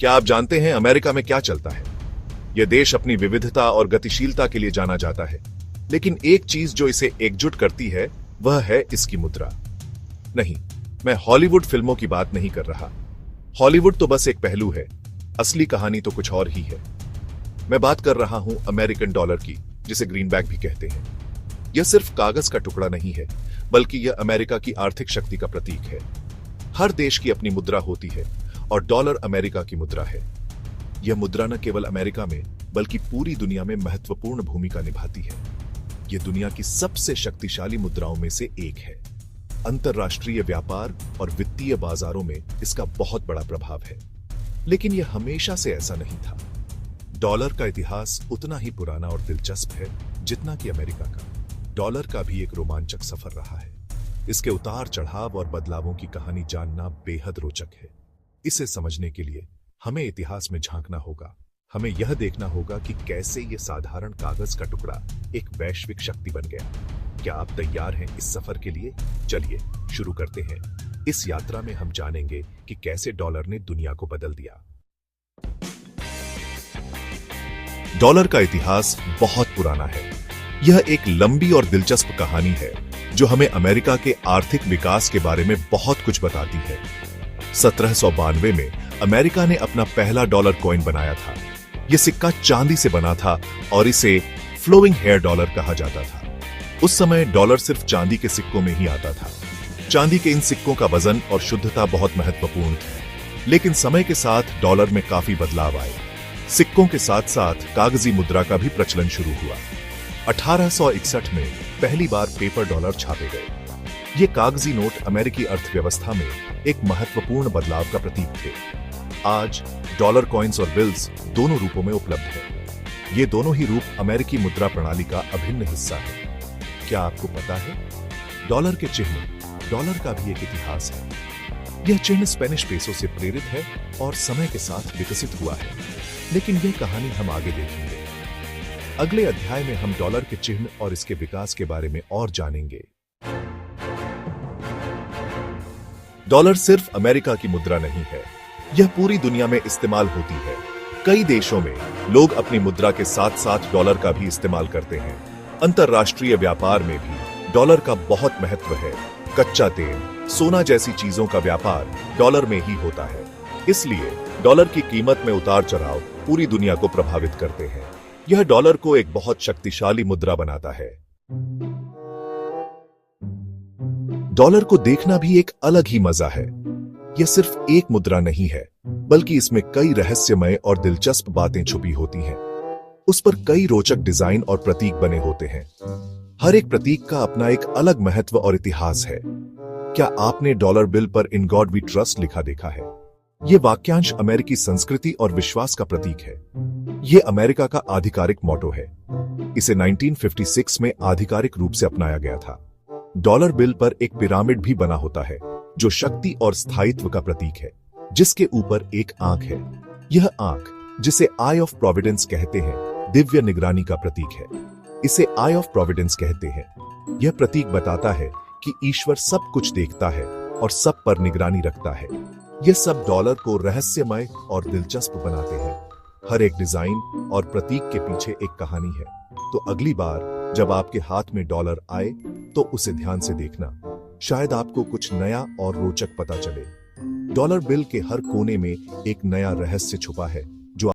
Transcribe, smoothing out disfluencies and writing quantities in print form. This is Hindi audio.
क्या आप जानते हैं अमेरिका में क्या चलता है? यह देश अपनी विविधता और गतिशीलता के लिए जाना जाता है, लेकिन एक चीज जो इसे एकजुट करती है वह है इसकी मुद्रा। नहीं, मैं हॉलीवुड फिल्मों की बात नहीं कर रहा। हॉलीवुड तो बस एक पहलू है, असली कहानी तो कुछ और ही है। मैं बात कर रहा हूं अमेरिकन डॉलर की, जिसे ग्रीनबैक भी कहते हैं। यह सिर्फ कागज का टुकड़ा नहीं है, बल्कि यह अमेरिका की आर्थिक शक्ति का प्रतीक है। हर देश की अपनी मुद्रा होती है और डॉलर अमेरिका की मुद्रा है। यह मुद्रा न केवल अमेरिका में बल्कि पूरी दुनिया में महत्वपूर्ण भूमिका निभाती है। यह दुनिया की सबसे शक्तिशाली मुद्राओं में से एक है। अंतरराष्ट्रीय व्यापार और वित्तीय बाजारों में इसका बहुत बड़ा प्रभाव है। लेकिन यह हमेशा से ऐसा नहीं था। डॉलर का इतिहास उतना ही पुराना और दिलचस्प है जितना कि अमेरिका का। डॉलर का भी एक रोमांचक सफर रहा है। इसके उतार चढ़ाव और बदलावों की कहानी जानना बेहद रोचक है। इसे समझने के लिए हमें इतिहास में झांकना होगा। हमें यह देखना होगा कि कैसे यह साधारण कागज का टुकड़ा एक वैश्विक शक्ति बन गया। क्या आप तैयार हैं इस सफर के लिए? चलिए शुरू करते हैं। इस यात्रा में हम जानेंगे कि कैसे डॉलर ने दुनिया को बदल दिया। डॉलर का इतिहास बहुत पुराना है। यह एक लंबी और दिलचस्प कहानी है जो हमें अमेरिका के आर्थिक विकास के बारे में बहुत कुछ बताती है। 1792 में अमेरिका ने अपना पहला डॉलर कॉइन बनाया था। यह सिक्का चांदी से बना था और इसे फ्लोइंग हेयर डॉलर कहा जाता था। उस समय डॉलर सिर्फ चांदी के सिक्कों में ही आता था। चांदी के इन सिक्कों का वजन और शुद्धता बहुत महत्वपूर्ण है। लेकिन समय के साथ डॉलर में काफी बदलाव आए। सिक्कों के साथ साथ कागजी मुद्रा का भी प्रचलन शुरू हुआ। 1861 में पहली बार पेपर डॉलर छापे गए। ये कागजी नोट अमेरिकी अर्थव्यवस्था में एक महत्वपूर्ण बदलाव का प्रतीक थे। आज डॉलर कॉइन्स और बिल्स दोनों रूपों में उपलब्ध है। ये दोनों ही रूप अमेरिकी मुद्रा प्रणाली का अभिन्न हिस्सा है। क्या आपको पता है, डॉलर के चिन्ह, डॉलर का भी एक इतिहास है। यह चिन्ह स्पेनिश पेसो से प्रेरित है और समय के साथ विकसित हुआ है। लेकिन यह कहानी हम आगे देखेंगे। अगले अध्याय में हम डॉलर के चिन्ह और इसके विकास के बारे में और जानेंगे। डॉलर सिर्फ अमेरिका की मुद्रा नहीं है, यह पूरी दुनिया में इस्तेमाल होती है। कई देशों में लोग अपनी मुद्रा के साथ साथ डॉलर का भी इस्तेमाल करते हैं। अंतरराष्ट्रीय व्यापार में भी डॉलर का बहुत महत्व है। कच्चा तेल, सोना जैसी चीजों का व्यापार डॉलर में ही होता है। इसलिए डॉलर की कीमत में उतार चढ़ाव पूरी दुनिया को प्रभावित करते हैं। यह डॉलर को एक बहुत शक्तिशाली मुद्रा बनाता है। डॉलर को देखना भी एक अलग ही मजा है। यह सिर्फ एक मुद्रा नहीं है, बल्कि इसमें कई रहस्यमय और दिलचस्प बातें छुपी होती हैं। उस पर कई रोचक डिजाइन और प्रतीक बने होते हैं। हर एक प्रतीक का अपना एक अलग महत्व और इतिहास है। क्या आपने डॉलर बिल पर इन गॉड वी ट्रस्ट लिखा देखा है? यह वाक्यांश अमेरिकी संस्कृति और विश्वास का प्रतीक है। यह अमेरिका का आधिकारिक मोटो है। इसे 1956 में आधिकारिक रूप से अपनाया गया था। डॉलर बिल पर एक पिरामिड भी बना होता है जो शक्ति और स्थायित्व का प्रतीक है, जिसके ऊपर एक आंख है। यह आंख, जिसे आई ऑफ प्रोविडेंस कहते हैं, दिव्य निगरानी का प्रतीक है। इसे आई ऑफ प्रोविडेंस कहते हैं। यह प्रतीक बताता है कि ईश्वर सब कुछ देखता है और सब पर निगरानी रखता है। यह सब डॉलर को रहस्यमय और दिलचस्प बनाते हैं। हर एक डिजाइन और प्रतीक के पीछे एक कहानी है। तो अगली बार जब आपके हाथ में डॉलर आए तो उसे ध्यान से देखना। शायद आपको कुछ नया और रोचक पता चले। डॉलर बिल के हर कोने में एक नया रहस्य छुपा है